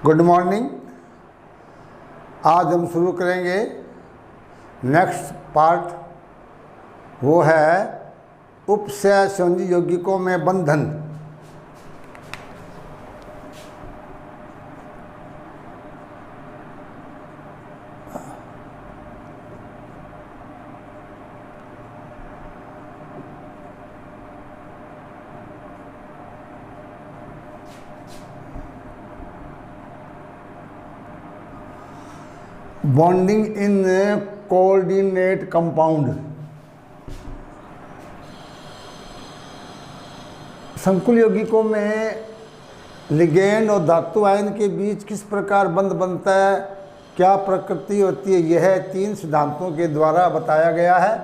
Good morning. आज हम शुरू करेंगे नेक्स्ट पार्ट, वो है उपसय संयोजी यौगिकों में बंधन। Bonding in coordinate compound. संकुल यौगिकों में लिगेंड और धातु आयन के बीच किस प्रकार बंध बनता है, क्या प्रकृति होती है, यह 3 सिद्धांतों के द्वारा बताया गया है।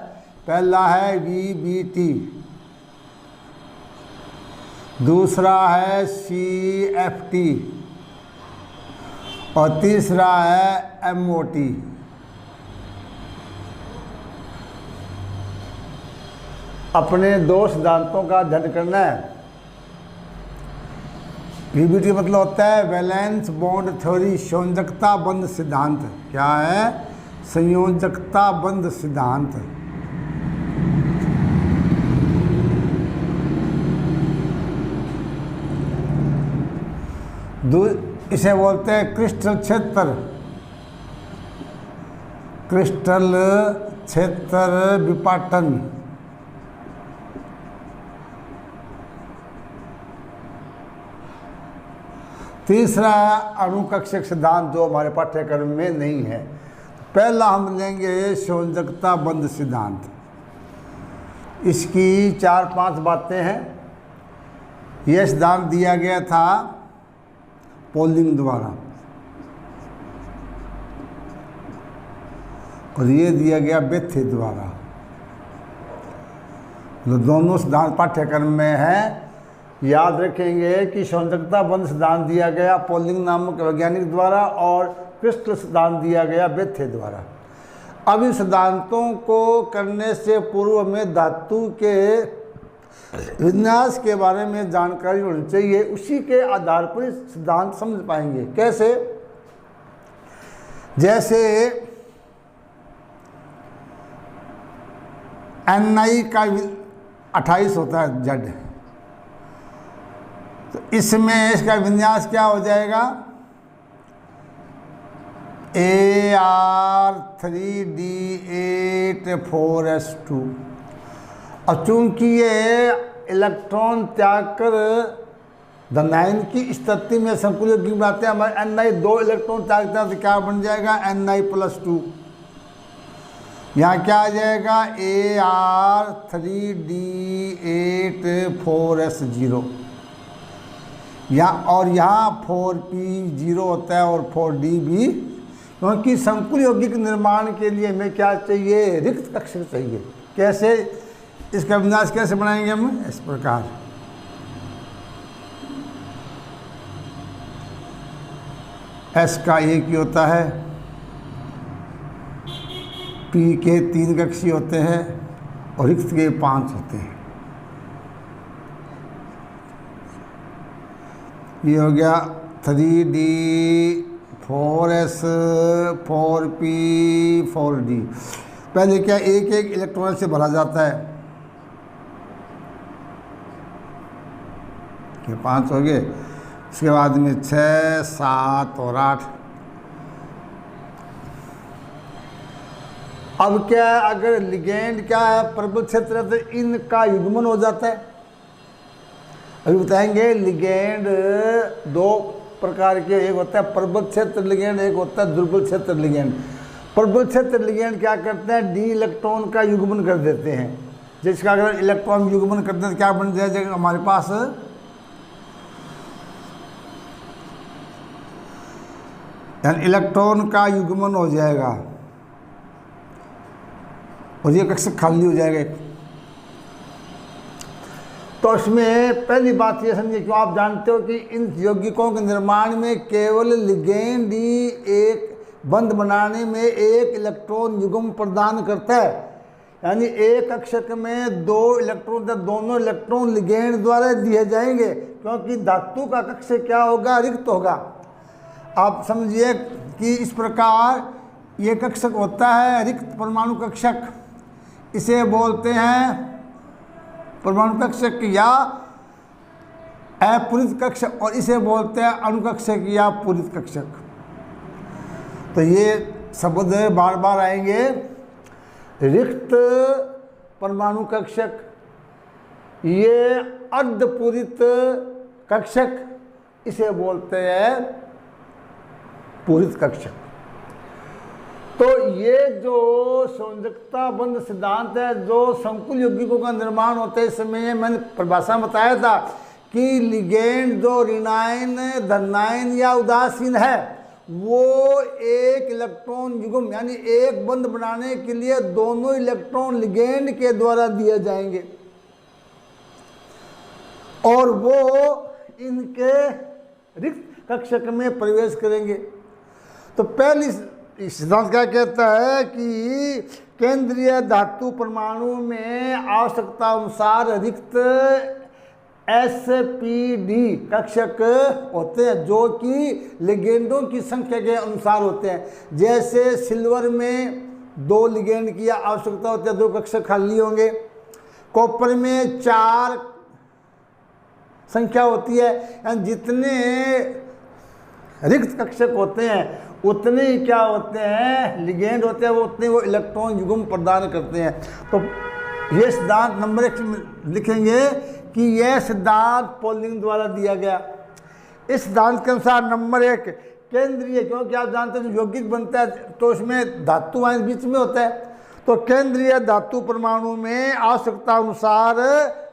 पहला है VBT, दूसरा है CFT और तीसरा है MOT। अपने 2 सिद्धांतों का अध्ययन करना है। VBT मतलब होता है वैलेंस बॉन्ड थ्योरी, संयोजकता बंध सिद्धांत। क्या है? संयोजकता बंध सिद्धांत। इसे बोलते हैं क्रिस्टल क्षेत्र। क्रिस्टल क्षेत्र विपाटन। तीसरा अणुकक्षक सिद्धांत, जो हमारे पाठ्यक्रम में नहीं है। पहला हम लेंगे संयोजकता बंध सिद्धांत। इसकी 4-5 बातें हैं। यह सिद्धांत दिया गया था पोलिंग द्वारा और ये दिया गया बेथे द्वारा। तो दोनों सिद्धांत पाठ्यक्रम में है। याद रखेंगे कि संयोजकता बंध सिद्धांत दिया गया पोलिंग नामक वैज्ञानिक द्वारा और क्रिस्टल सिद्धांत दिया गया बेथे द्वारा। अब इन सिद्धांतों को करने से पूर्व में धातु के विन्यास के बारे में जानकारी होनी चाहिए। उसी के आधार पर सिद्धांत समझ पाएंगे। कैसे? जैसे Ni का 28 होता है Z, तो इसमें इसका विन्यास क्या हो जाएगा? Ar3D8 4s2। और चूंकि ये इलेक्ट्रॉन त्याग कर धनायन की स्थिति में संकुल यौगिक बनाते हैं, हमारे Ni 2 इलेक्ट्रॉन त्यागता है, तो क्या बन जाएगा? Ni+2। यहाँ क्या आ जाएगा? Ar3D8 4s0। यहाँ और यहाँ 4p0 होता है और 4d भी, क्योंकि संकुल यौगिक निर्माण के लिए हमें क्या चाहिए? रिक्त कक्षक चाहिए। कैसे? इसका विन्यास कैसे बनाएंगे हम? इस प्रकार। S का 1 ही होता है, P के 3 कक्षीय होते हैं और रिक्त के 5 होते हैं। ये हो गया 3D 4s 4p 4d। पहले क्या एक इलेक्ट्रॉन से भरा जाता है, ये 5 हो गए। इसके बाद में 6, 7 और 8। अब क्या है? अगर लिगेंड क्या है? प्रबल क्षेत्र है, तो इनका युग्मन हो जाता है। अभी बताएंगे। लिगेंड 2 प्रकार के, एक होता है प्रबल क्षेत्र लिगेंड, एक होता है दुर्बल क्षेत्र लिगेंड। प्रबल क्षेत्र लिगेंड क्या करते हैं? डी इलेक्ट्रॉन का युग्मन कर देते हैं। जिसका अगर इलेक्ट्रॉन युग्मन करते हैं तो क्या बन जाएगा हमारे पास? यानी इलेक्ट्रॉन का युग्मन हो जाएगा और ये कक्षक खाली हो जाएगा। तो इसमें पहली बात ये समझिए, क्यों आप जानते हो कि इन यौगिकों के निर्माण में केवल लिगेंड ही एक बंध बनाने में एक इलेक्ट्रॉन युग्म प्रदान करता है। यानी एक कक्षक में 2 इलेक्ट्रॉन, दोनों इलेक्ट्रॉन लिगेंड द्वारा दिए जाएंगे, क्योंकि धातु का कक्षक क्या होगा? रिक्त होगा। आप समझिए कि इस प्रकार ये कक्षक होता है रिक्त परमाणु कक्षक, इसे बोलते हैं परमाणु कक्षक या अपूरित कक्षक, और इसे बोलते हैं अणुकक्षक या पूरित कक्षक। तो ये शब्द बार बार आएंगे। रिक्त परमाणु कक्षक, ये अर्धपूरित कक्षक, इसे बोलते हैं पूरित कक्षक। तो ये जो संयोजकता बंध सिद्धांत है, जो संकुल यौगिकों का निर्माण होता है, इसमें मैंने परिभाषा में बताया था कि लिगेंड जो ऋणायन, धनायन या उदासीन है, वो एक इलेक्ट्रॉन युग्म यानी एक बंध बनाने के लिए दोनों इलेक्ट्रॉन लिगेंड के द्वारा दिए जाएंगे और वो इनके रिक्त कक्षक में प्रवेश करेंगे। तो पहली सिद्धांत क्या कहता है कि केंद्रीय धातु परमाणु में आवश्यकता अनुसार रिक्त sp_d कक्षक होते हैं, जो कि लिगेंडों की संख्या के अनुसार होते हैं। जैसे सिल्वर में 2 लिगेंड की आवश्यकता होती है, 2 कक्षक खाली होंगे। कॉपर में 4 संख्या होती है। जितने रिक्त कक्षक होते हैं उतने ही क्या होते हैं, लिगेंड होते हैं, वो उतने वो इलेक्ट्रॉन युग्म प्रदान करते हैं। तो ये सिद्धांत नंबर 1 लिखेंगे कि यह सिद्धांत पोलिंग द्वारा दिया गया। इस सिद्धांत के अनुसार नंबर 1 केंद्रीय, क्योंकि आप जानते हैं जो यौगिक बनता है तो उसमें धातु आयन बीच में होता है, तो केंद्रीय धातु परमाणु में आवश्यकता अनुसार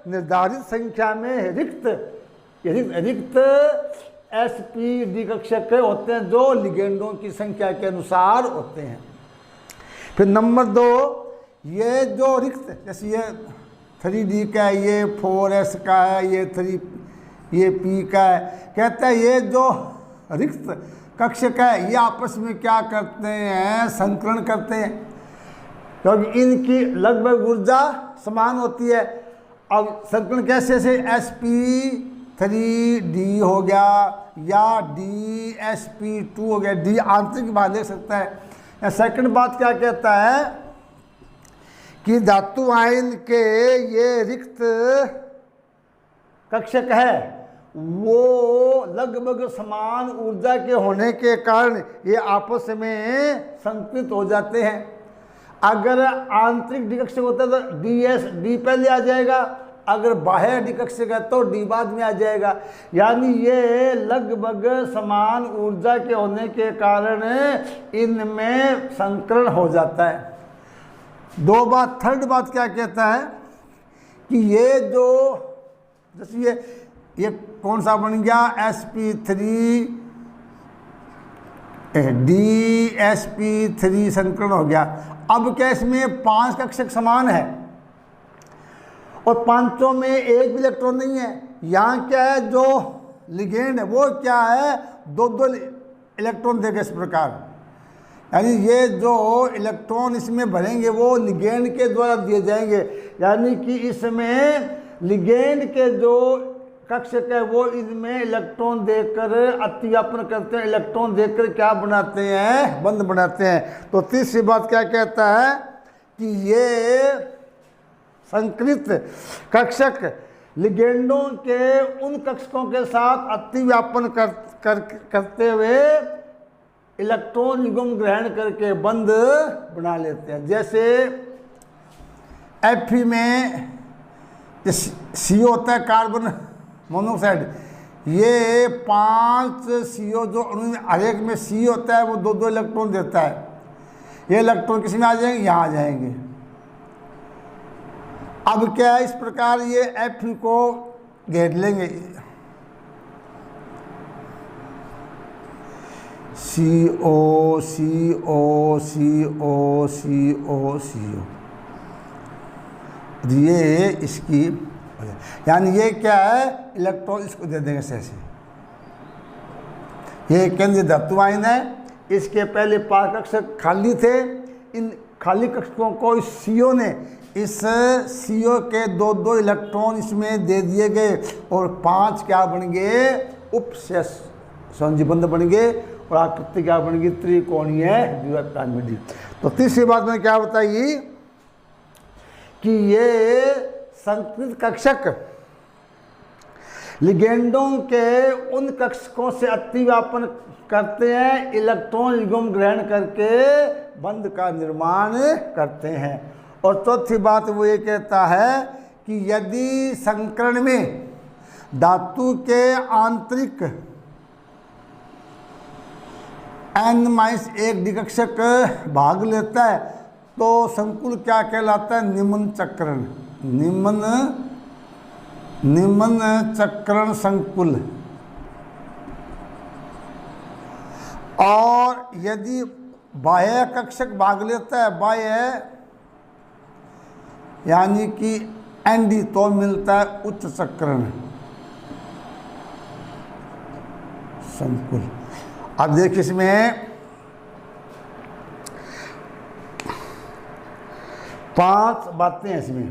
निर्धारित संख्या में रिक्त sp_d कक्षक होते हैं, जो लिगेंडों की संख्या के अनुसार होते हैं। फिर नंबर 2, ये जो रिक्त, जैसे ये 3d का है, ये 4s का है, ये 3 ये p का है, कहता है ये जो रिक्त कक्षक है ये आपस में क्या करते हैं, संकरण करते हैं, क्योंकि इनकी लगभग ऊर्जा समान होती है। अब संकलन कैसे, जैसे sp3d हो गया या dsp2 हो गया, d आंतरिक भाग ले सकता है। सेकंड बात क्या कहता है कि धातु आयन के ये रिक्त कक्षक है वो लगभग समान ऊर्जा के होने के कारण ये आपस में संतुलित हो जाते हैं। अगर आंतरिक डी कक्षक होता है तो डी पहले आ जाएगा, अगर बाह्य डी कक्षक है तो डी बाद में आ जाएगा। यानी ये लगभग समान ऊर्जा के होने के कारण इनमें संकरण हो जाता है। 2 बात, थर्ड बात क्या कहता है कि ये जो जैसे ये कौन सा बन गया, sp3d_sp3 संकरण हो गया। अब क्या इसमें 5 कक्षक समान है और पांचों में एक भी इलेक्ट्रॉन नहीं है। यहाँ क्या है, जो लिगेंड है वो क्या है, 2 इलेक्ट्रॉन देगा इस प्रकार। यानी ये जो इलेक्ट्रॉन इसमें भरेंगे वो लिगेंड के द्वारा दिए जाएंगे। यानी कि इसमें लिगेंड के जो कक्षक है वो इसमें इलेक्ट्रॉन देकर अतिव्यापन करते हैं, इलेक्ट्रॉन देकर क्या बनाते हैं, बंध बनाते हैं। तो तीसरी बात क्या कहता है कि ये संकलित कक्षक लिगेंडों के उन कक्षकों के साथ अतिव्यापन करते हुए इलेक्ट्रॉन युग्म ग्रहण करके बंध बना लेते हैं। जैसे Fe में CO होता है, कार्बन मोनोऑक्साइड, ये 5 CO जो हर एक में C होता है वो 2 इलेक्ट्रॉन देता है। ये इलेक्ट्रॉन किसी में आ जाएंगे, यहाँ आ जाएंगे। अब क्या है, इस प्रकार ये Fe को घेर लेंगे, CO CO CO CO CO, ये इसकी, यानी ये क्या है, इलेक्ट्रॉन इसको दे देंगे ऐसे। ये केंद्रीय धातु आयन है, इसके पहले 5 कक्षक खाली थे। इन खाली कक्षकों को इस CO ने, इस CO के 2 इलेक्ट्रॉन इसमें दे दिए गए और 5 क्या बन गए, उपसंयोजी बंध बन गए और आकृति क्या बनेगी, त्रिकोणीय द्विपिरामिडी। तो तीसरी बात मैंने क्या बताई कि ये संकृत कक्षक लिगेंडों के उन कक्षकों से अतिव्यापन करते हैं, इलेक्ट्रॉन युग्म ग्रहण करके बंध का निर्माण करते हैं। और चौथी बात वो ये कहता है कि यदि संकरण में धातु के आंतरिक n-1 दिकक्षक भाग लेता है तो संकुल क्या कहलाता है, निम्न चक्रण, निम्न चक्रण संकुल। और यदि बाह्य कक्षक भाग लेता है, बाह्य यानी कि Nd, तो मिलता है उच्च चक्रण संकुल। अब देखिए इसमें 5 बातें हैं इसमें।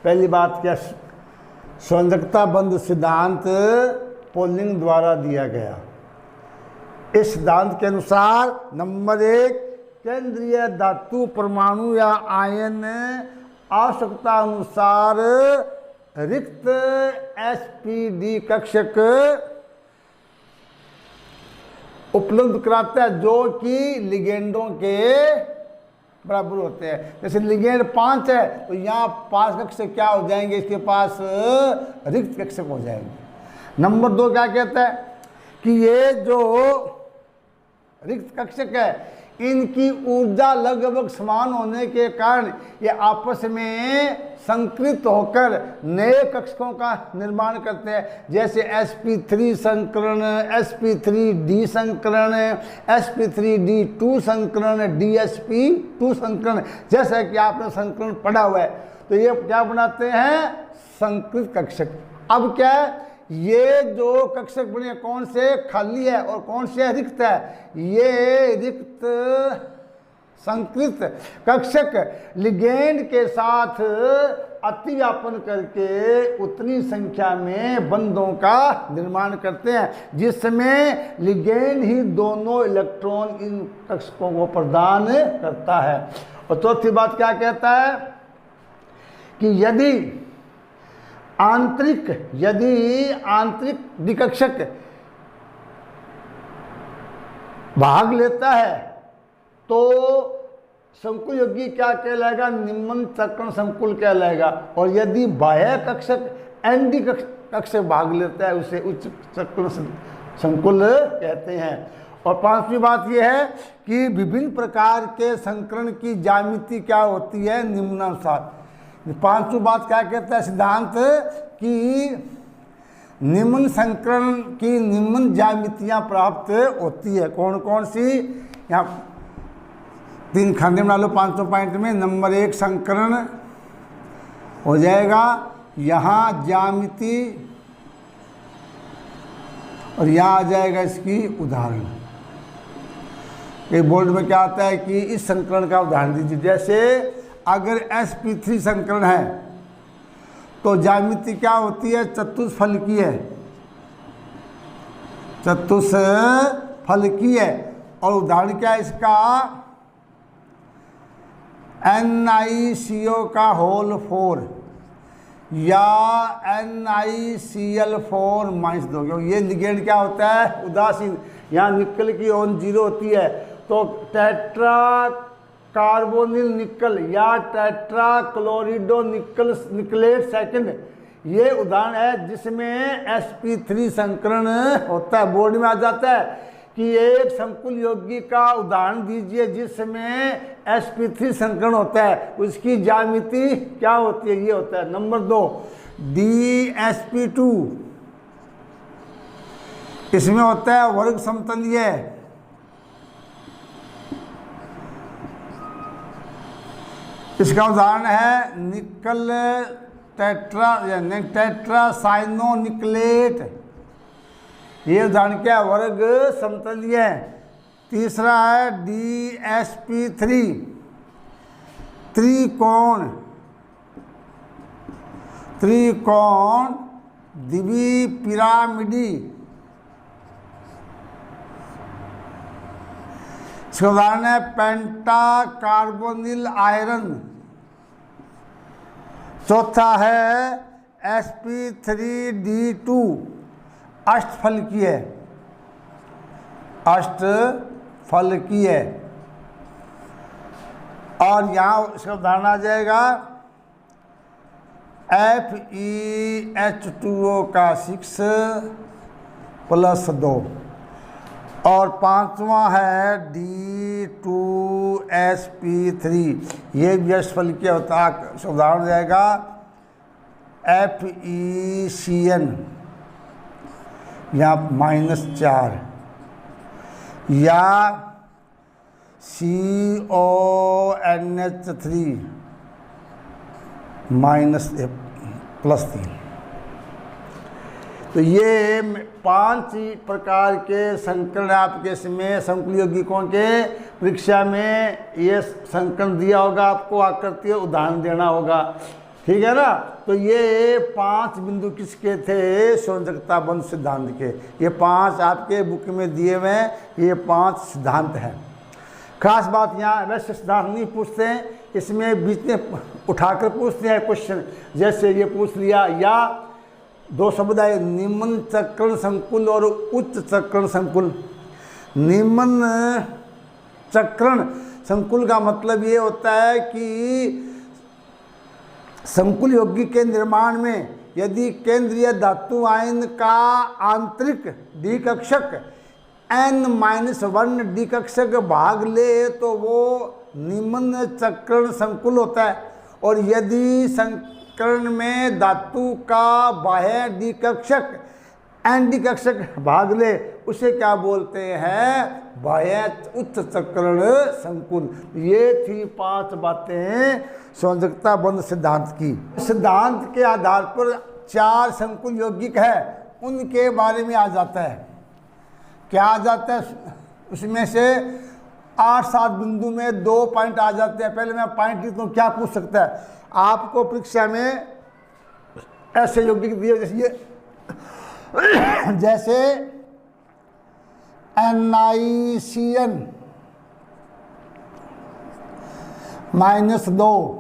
पहली बात क्या, संयोजकता बंध सिद्धांत पोलिंग द्वारा दिया गया। इस सिद्धांत के अनुसार नंबर 1, केंद्रीय धातु परमाणु या आयन आवश्यकता अनुसार रिक्त sp_d कक्षक उपलब्ध कराता है जो कि लिगेंडों के बराबर होते हैं। जैसे लिगेंड 5 है तो यहाँ 5 कक्षक क्या हो जाएंगे, इसके पास रिक्त कक्षक हो जाएंगे। नंबर 2 क्या कहता है कि ये जो रिक्त कक्षक है इनकी ऊर्जा लगभग समान होने के कारण ये आपस में संकृत होकर नए कक्षकों का निर्माण करते हैं। जैसे sp3 संकरण, sp3d संकरण, sp3d2 संकरण, dsp2 संकरण, जैसा कि आपने संकरण पढ़ा हुआ है। तो ये क्या बनाते हैं, संकृत कक्षक। अब क्या है, ये जो कक्षक बने कौन से खाली है और कौन से रिक्त है, ये रिक्त संकृत कक्षक लिगेंड के साथ अतिव्यापन करके उतनी संख्या में बंधों का निर्माण करते हैं जिसमें लिगेंड ही दोनों इलेक्ट्रॉन इन कक्षकों को प्रदान करता है। और चौथी बात क्या कहता है कि यदि आंतरिक दिकक्षक भाग लेता है तो संकुल योगी क्या कहलाएगा, निम्न चक्रण संकुल कहलाएगा। और यदि बाह्य कक्षक Nd कक्षक भाग लेता है उसे उच्च चक्रण संकुल कहते हैं। और पांचवी बात यह है कि विभिन्न प्रकार के संकरण की ज्यामिति क्या होती है, निम्नानुसार। पांचवी बात क्या कहता है सिद्धांत कि निम्न संकरण की निम्न ज्यामितियां प्राप्त होती है। कौन कौन सी, यहाँ 3 खाने बना लो 500 पॉइंट में। नंबर 1 संकरण हो जाएगा, यहाँ ज्यामिति, और यहाँ आ जाएगा इसकी उदाहरण। एक बोर्ड में क्या आता है कि इस संकरण का उदाहरण दीजिए। जैसे अगर sp3 संकरण है तो ज्यामिति क्या होती है, चतुष्फलकीय है, चतुष्फलकीय है। और उदाहरण क्या है इसका, NiCO का होल 4 या NiCl4 -2। ये लिगेंड क्या होता है, उदासीन, यहाँ निकल की ओन 0 होती है तो टेट्रा कार्बोनिल निकल या टेट्रा क्लोरिडो निकल निकलेट सेकंड, ये उदाहरण है जिसमें sp3 संकरण होता है। बोर्ड में आ जाता है कि एक संकुल यौगिक का उदाहरण दीजिए जिसमें sp3 संकरण होता है, उसकी ज्यामिति क्या होती है, ये होता है। नंबर 2 dsp2, इसमें होता है वर्ग समतलीय। इसका उदाहरण है निकल टेट्रासाइनो निकलेट, ये उदाहरण क्या, वर्ग समतलीय है। तीसरा है dsp3 त्रिकोण द्विपिरामिडी, इसका उदाहरण है पेंटा कार्बोनिल आयरन। चौथा है sp3d2 अष्टफलकीय, अष्टफलकीय। और यहाँ इसका उदाहरण आ जाएगा FeH2O का 6+2। और पांचवा है D2sp3, ये भी अष्टफलकीय होता है। उदाहरण जाएगा FeCN, यहाँ -4, या CONH3 -3। तो ये 5 प्रकार के संकरण आपके इसमें संकुल यौगिकों के परीक्षा में ये संकरण दिया होगा, आपको आकृति उदाहरण देना होगा, ठीक है ना। तो ये 5 बिंदु किसके थे? संयोजकता बंध सिद्धांत के। ये 5 आपके बुक में दिए हुए हैं, ये 5 सिद्धांत हैं। खास बात यहाँ वैसे सिद्धांत नहीं पूछते हैं, इसमें बीच में उठाकर पूछते हैं क्वेश्चन। जैसे ये पूछ लिया, या 2 शब्द है निम्न चक्रण संकुल और उच्च चक्रण संकुल। निम्न चक्रण संकुल का मतलब ये होता है कि संकुल यौगिक के निर्माण में यदि केंद्रीय धातु आयन का आंतरिक डी कक्षक n-1 डी कक्षक भाग ले तो वो निम्न चक्रण संकुल होता है। और यदि संकरण में धातु का बाह्य डी कक्षक n डी कक्षक भाग ले, उसे क्या बोलते हैं? बाह्य उच्च चक्रण संकुल। ये थी 5 बातें संयोजकता बंध सिद्धांत की। सिद्धांत के आधार पर 4 संकुल यौगिक है, उनके बारे में आ जाता है। क्या आ जाता है? उसमें से 8-7 बिंदु में 2 पॉइंट आ जाते हैं। पहले मैं पॉइंट लिखता हूँ, क्या पूछ सकता है आपको परीक्षा में? ऐसे यौगिक दिए जैसे NiCN -2,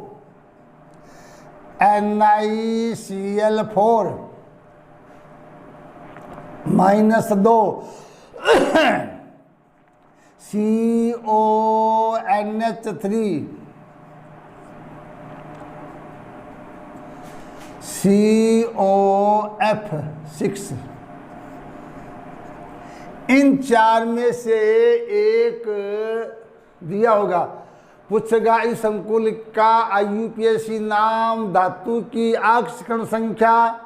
NiCl4 -2, CONH3, COF6। इन 4 में से एक दिया होगा। पूछेगा इस संकुल का IUPAC नाम, धातु की आकर्षण संख्या,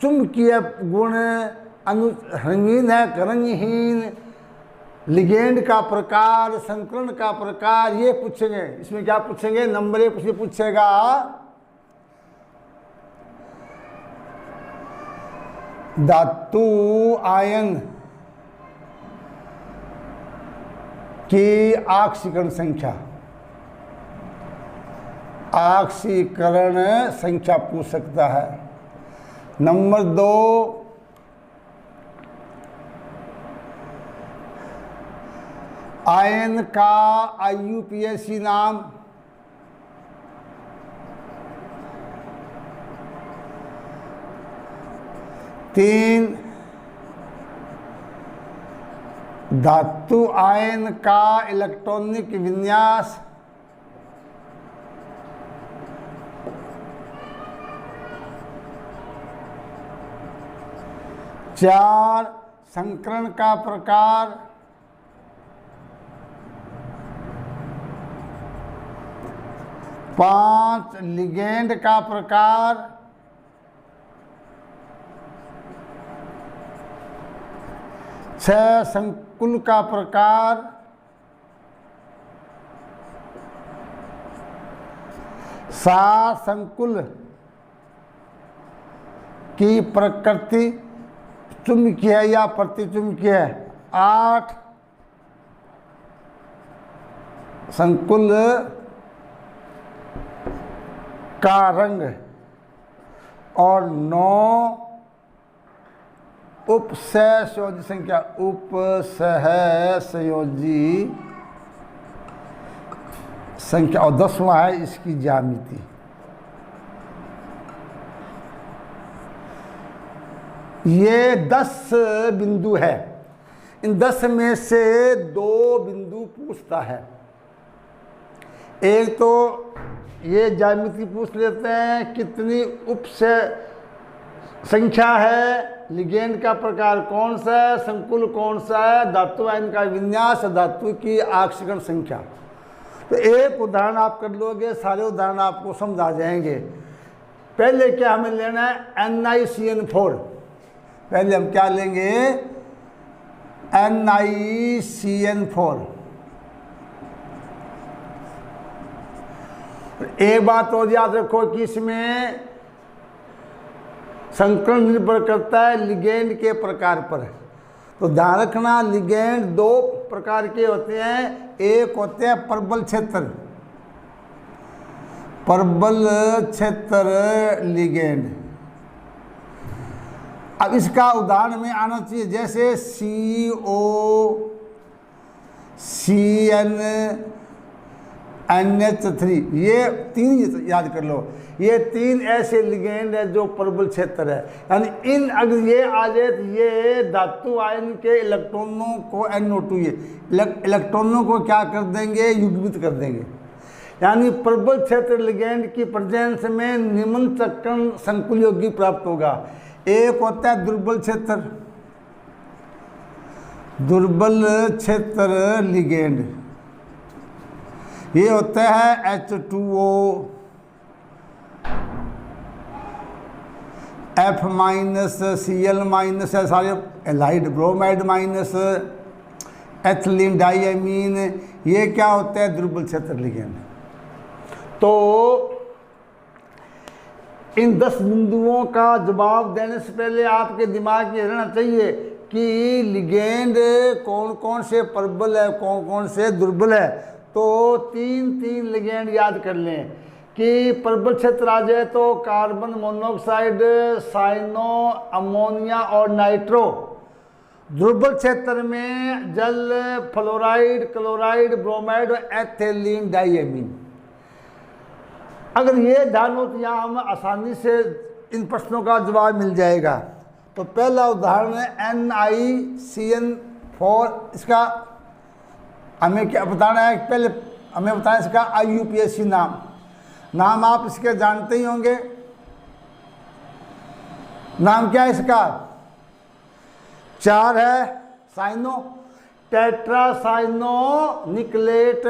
चुंबकीय गुण, रंगीन है रंगहीन, लिगेंड का प्रकार, संकरण का प्रकार, ये पूछेंगे। इसमें क्या पूछेंगे? नंबर 1 पूछेगा धातु आयन की आक्सीकरण संख्या, आक्सीकरण संख्या पूछ सकता है। नंबर 2 आयन का IUPAC नाम, तीन धातु आयन का इलेक्ट्रॉनिक विन्यास, 4 संकरण का प्रकार, 5 लिगेंड का प्रकार, 6 संकुल का प्रकार, 7 संकुल की प्रकृति चुंबकीय या प्रतिचुंबकीय, 8 संकुल का रंग, और 9 उपसह संयोजी संख्या, उपसह संयोजी संख्या और 10वां है इसकी ज्यामिति। ये 10 बिंदु है, इन 10 में से 2 बिंदु पूछता है। एक तो ये ज्यामिति पूछ लेते हैं कितनी उप से संख्या है, लिगेंड का प्रकार कौन सा है, संकुल कौन सा है, धातु आयन का विन्यास, धातु की आक्सीकरण संख्या। तो एक उदाहरण आप कर लोगे, सारे उदाहरण आपको समझ आ जाएंगे। पहले क्या हमें लेना है, NiCN4। पहले हम क्या लेंगे, NiCN4। एक बात और याद रखो कि इसमें संकरण निर्भर करता है लिगेंड के प्रकार पर। तो ध्यान रखना, लिगेंड 2 प्रकार के होते हैं। एक होते हैं प्रबल क्षेत्र, प्रबल क्षेत्र लिगेंड। अब इसका उदाहरण में आना चाहिए, जैसे COCN-NH3, ये 3 याद कर लो। ये 3 ऐसे लिगेंड है जो प्रबल क्षेत्र है, यानी इन अगर ये आ जाए तो ये धातु आयन के इलेक्ट्रॉनों को NO2, ये इलेक्ट्रॉनों को क्या कर देंगे, युग्मित कर देंगे। यानी प्रबल क्षेत्र लिगेंड की प्रेजेंस में निम्न चक्रण संकुल यौगिक प्राप्त होगा। एक होता है दुर्बल क्षेत्र, दुर्बल क्षेत्र लिगेंड, ये होता है H2O, F minus, Cl minus है, सारे allied, bromide minus, ethylene diamine, ये क्या होता है, दुर्बल क्षेत्र लिगेंड। तो इन 10 बिंदुओं का जवाब देने से पहले आपके दिमाग में रहना चाहिए कि लिगेंड कौन कौन से प्रबल है, कौन कौन से दुर्बल है। तो 3 लिगेंड याद कर लें कि प्रबल क्षेत्र आ जाए तो कार्बन मोनोऑक्साइड, साइनो, अमोनिया और नाइट्रो। दुर्बल क्षेत्र में जल, फ्लोराइड, क्लोराइड, ब्रोमाइड और एथिलीन डाइएमीन। अगर ये ध्यान हो तो यहाँ हमें आसानी से इन प्रश्नों का जवाब मिल जाएगा। तो पहला उदाहरण है NiCN4। इसका हमें क्या बताना है, पहले हमें बताना है इसका IUPAC नाम आप इसके जानते ही होंगे। नाम क्या है इसका, 4 है, साइनो, टेट्रासाइनो निकलेट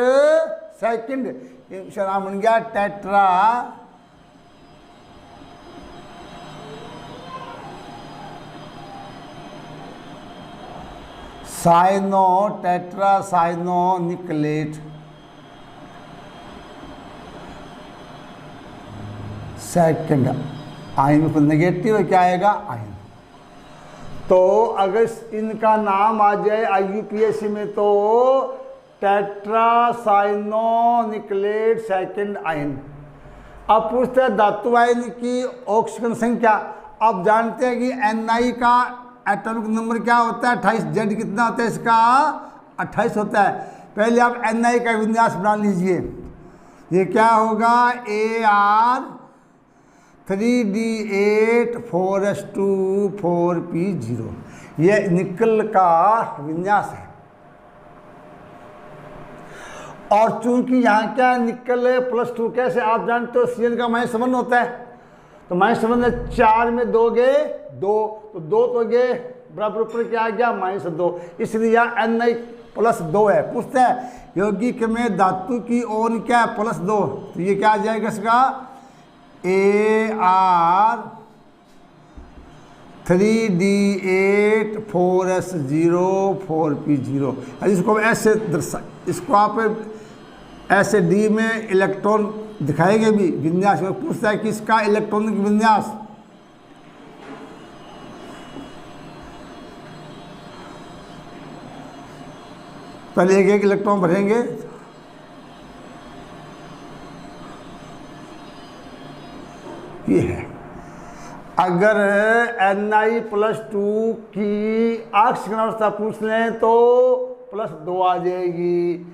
सेकंड, इसका नाम बन गया tetra cyano, tetracyano nickelate second. Ion में नेगेटिव है, क्या आएगा, आयन। तो अगर इनका नाम आ जाए IUPAC में तो टेट्रासाइनो निकलेट सेकंड आयन। अब पूछते हैं धातु आयन की ऑक्सीजन संख्या। आप जानते हैं कि Ni का एटॉमिक नंबर क्या होता है, 28। Z कितना होता है इसका, 28 होता है। पहले आप Ni का विन्यास बना लीजिए। ये क्या होगा, Ar3D8 4s2 4p0, ये निकल का विन्यास है। और चूंकि यहाँ क्या निकल +2, कैसे आप जानते हो, Cn का -7 होता है। तो -7 4 में दोगे 2, तो 2 तो गए बराबर, ऊपर क्या आ गया, -2, इसलिए यहाँ Ni+2 है। पूछते हैं यौगिक में धातु की ओर क्या है, +2, तो ये क्या आ जाएगा इसका, Ar3D8 4s0 4p0। इसको ऐसे इसको आप ऐसे D में इलेक्ट्रॉन दिखाएंगे भी, विन्यास में पूछता है कि इसका इलेक्ट्रॉनिक विन्यास। पहले एक इलेक्ट्रॉन भरेंगे, ये है। अगर Ni+2 की ऑक्सीजन अवस्था पूछ लें तो +2 आ जाएगी।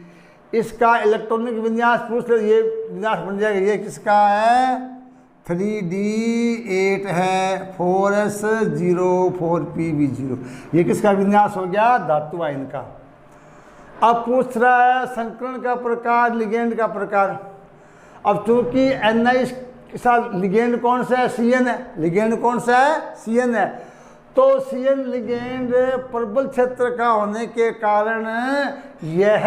इसका इलेक्ट्रॉनिक विन्यास पूछ ले, ये विन्यास बन जाएगा। ये किसका है? 3D8 है, 4s0 4pb0। ये किसका विन्यास हो गया? धातु आयन का। अब पूछ रहा है संकरण का प्रकार, लिगेंड का प्रकार। अब चूंकि Ni के साथ लिगेंड कौन सा है? Cn है। लिगेंड कौन सा है? Cn है। तो Cn लिगेंड प्रबल क्षेत्र का होने के कारण यह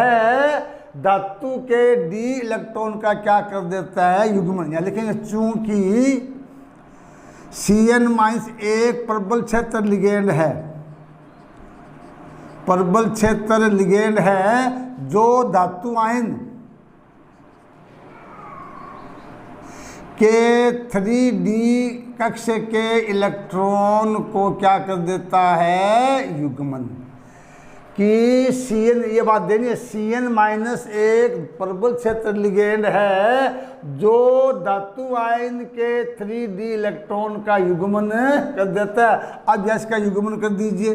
धातु के d इलेक्ट्रॉन का क्या कर देता है? युग्मन। या लिखेंगे चूंकि Cn एक प्रबल क्षेत्र लिगेंड है, प्रबल क्षेत्र लिगेंड है जो धातु आयन के 3D कक्ष के इलेक्ट्रॉन को क्या कर देता है? युग्मन। कि Cn, ये बात देनी है, Cn- एक प्रबल क्षेत्र लिगेंड है जो धातु आयन के 3D इलेक्ट्रॉन का युग्मन कर देता है। अब इसका युग्मन कर दीजिए।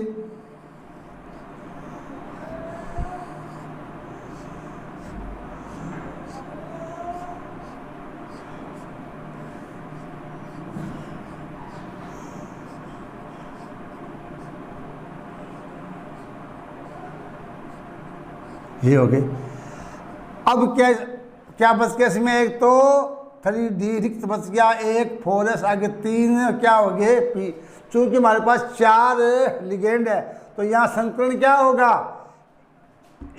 ये हो गए। अब क्या बच गया इसमें? एक तो 3D रिक्त बच गया, एक 4s, आगे 3 क्या हो गए? p। चूंकि हमारे पास 4 लिगेंड है तो यहाँ संकरण क्या होगा?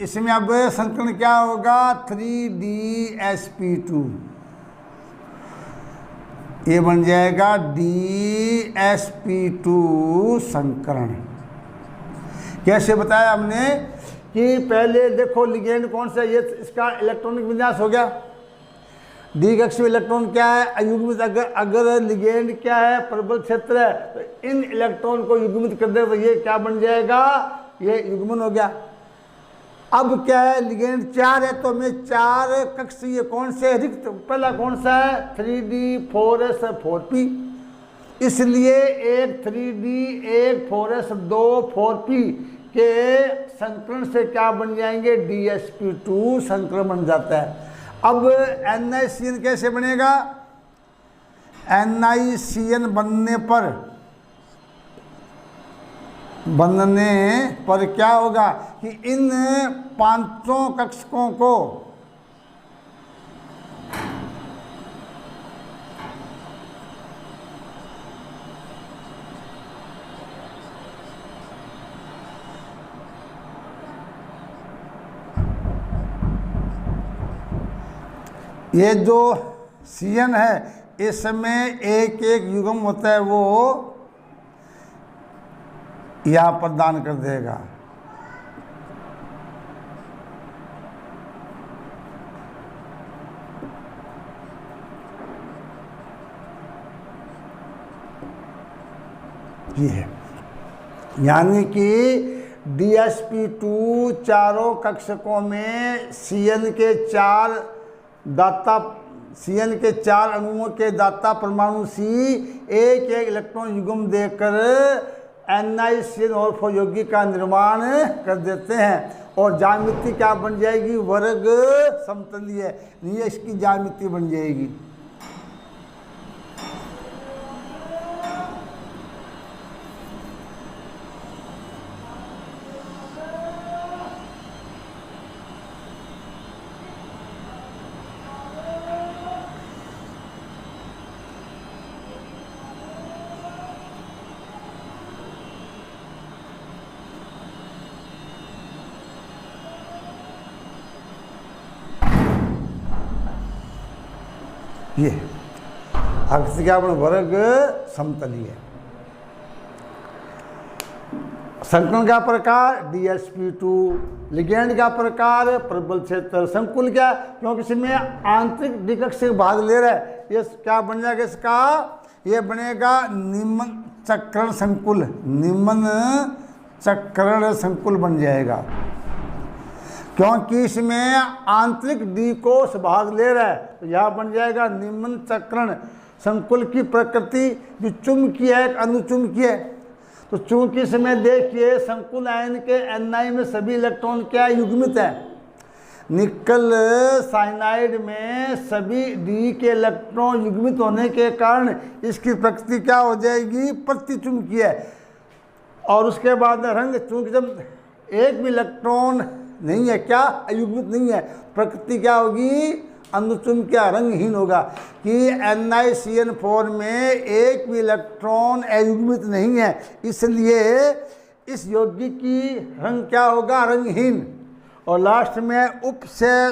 इसमें अब संकरण क्या होगा? 3DsP2। ये बन जाएगा DsP2 संकरण। कैसे बताया हमने कि पहले देखो लिगेंड कौन सा है? ये इसका इलेक्ट्रॉनिक विन्यास हो गया। डी कक्ष में इलेक्ट्रॉन क्या है? अयुग्मित। अगर लिगेंड क्या है? प्रबल क्षेत्र है, तो इन इलेक्ट्रॉन को युग्मित कर दे तो ये क्या बन जाएगा? ये युग्मन हो गया। अब क्या है? लिगेंड 4 है तो हमें 4 कक्ष ये कौन से रिक्त? पहला कौन सा है? 3D 4s 4p। इसलिए एक 3D एक 4s 2 4p के संकरण से क्या बन जाएंगे? DsP2 संकरण बन जाता है। अब NiCN कैसे बनेगा? NiCN बनने पर क्या होगा कि इन 5 कक्षकों को ये जो Cn है इसमें एक एक युग्म होता है, वो यहाँ प्रदान कर देगा। ये है, यानी कि DsP2 चारों कक्षकों में Cn के 4 दाता, Cn के 4 अणुओं के दाता परमाणु C एक एक इलेक्ट्रॉन युग्म देकर NiCN और यौगिक का निर्माण कर देते हैं। और ज्यामिति क्या बन जाएगी? वर्ग समतलीय। ये इसकी ज्यामिति बन जाएगी। ये अक्ष क्या बन? वर्ग समतलीय। संकरण का प्रकार DsP2, लिगेंड का प्रकार प्रबल क्षेत्र, संकुल क्या? क्योंकि इसमें आंतरिक डिकक्ष से भाग ले रहा है, ये क्या बन जाएगा इसका? ये बनेगा निम्न चक्रण संकुल। निम्न चक्रण संकुल बन जाएगा क्योंकि इसमें आंतरिक डिकोष भाग ले रहा है, तो यह बन जाएगा निम्न चक्रण संकुल की प्रकृति जो चुंबकीय है, अनुचुंबकीय है। तो चूंकि इसमें देखिए संकुल आयन के Ni में सभी इलेक्ट्रॉन क्या युग्मित है, निकल साइनाइड में सभी D के इलेक्ट्रॉन युग्मित होने के कारण इसकी प्रकृति क्या हो जाएगी, प्रतिचुंबकीय। और उसके बाद रंग, चूंकि जब एक भी इलेक्ट्रॉन नहीं है, क्या युग्मित नहीं है, प्रकृति क्या होगी, अनुचुंबकीय, रंगहीन होगा। कि NiCN4 में एक भी इलेक्ट्रॉन अयुग्मित नहीं है, इसलिए इस यौगिक की रंग क्या होगा, रंगहीन। और लास्ट में उप से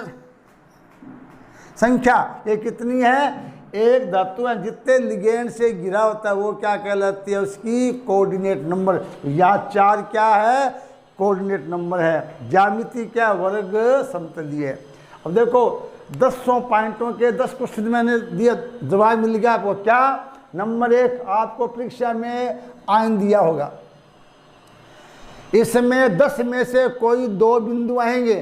संख्या ये कितनी है, एक धातु है जितने लिगेंड से घिरा होता है वो क्या कहलाती है, उसकी कोऑर्डिनेट नंबर। या 4 क्या है, कोऑर्डिनेट नंबर है। ज्यामिति क्या, वर्ग समतलीय। अब देखो 10 पॉइंटों के 10 क्वेश्चन मैंने दिया, जवाब मिल गया आपको। क्या, नंबर 1 आपको परीक्षा में आयन दिया होगा, इसमें 10 में से कोई 2 बिंदु आएंगे।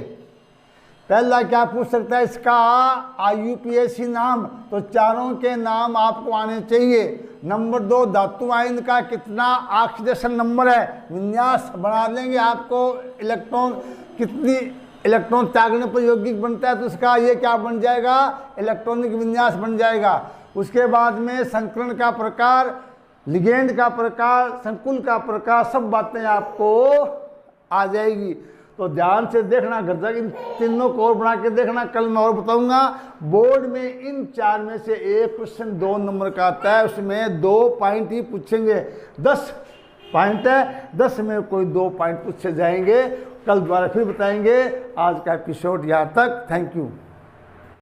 पहला क्या पूछ सकता है, इसका IUPAC नाम, तो चारों के नाम आपको आने चाहिए। नंबर 2 धातु आयन का कितना ऑक्सीडेशन नंबर है, विन्यास बना लेंगे आपको, इलेक्ट्रॉन कितनी इलेक्ट्रॉन त्यागने पर यौगिक बनता है तो उसका ये क्या बन जाएगा, इलेक्ट्रॉनिक विन्यास बन जाएगा। उसके बाद में संकरण का प्रकार, लिगेंड का प्रकार, संकुल का प्रकार, सब बातें आपको आ जाएगी। तो ध्यान से देखना, घर जाकर इन तीनों को और बना के देखना, कल मैं और बताऊंगा। बोर्ड में इन 4 में से एक क्वेश्चन 2 नंबर का आता है, उसमें 2 पॉइंट ही पूछेंगे। 10 पॉइंट है, 10 में कोई 2 पॉइंट पूछे जाएंगे। कल दोबारा फिर बताएंगे। आज का एपिसोड यहाँ तक। Thank you.